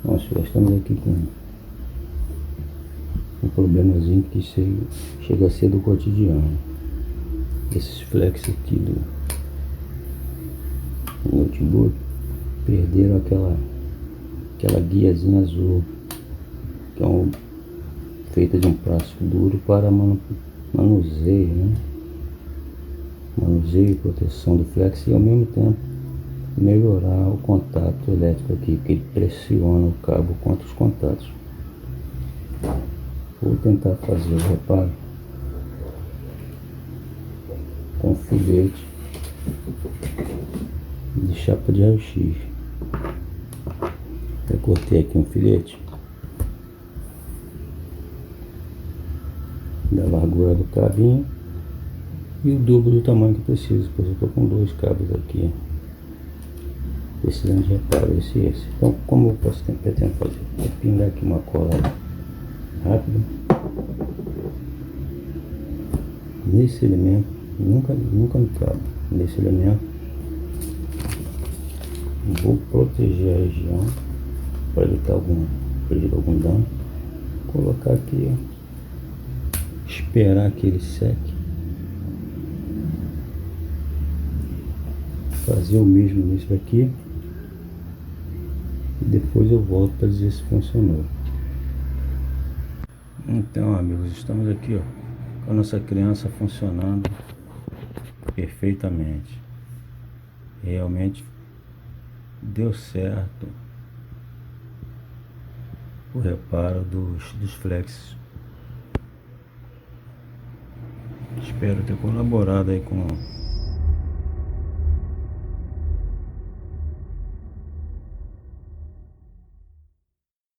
Nós estamos aqui com um problemazinho que chega a ser do cotidiano. Esses flex aqui do notebook perderam aquela guiazinha azul, que é feita de um plástico duro para manuseio, né? Manuseio e proteção do flex, e ao mesmo tempo melhorar o contato elétrico aqui, que ele pressiona o cabo contra os contatos. Vou tentar fazer o reparo com filete de chapa de raio-x. Eu cortei aqui um filete da largura do cabinho e o dobro do tamanho que preciso, pois eu estou com dois cabos aqui precisando de reparo, esse e esse. Então, como eu pretendo fazer? Vou pingar aqui uma cola rápida nesse elemento, nunca no cabo, nesse elemento. Vou proteger a região para evitar algum dano. Colocar aqui, ó, esperar que ele seque, fazer o mesmo nisso aqui e depois eu volto para dizer se funcionou. Então, amigos, estamos aqui, ó, com a nossa criança funcionando perfeitamente. Realmente deu certo o reparo dos flex. Espero ter colaborado aí com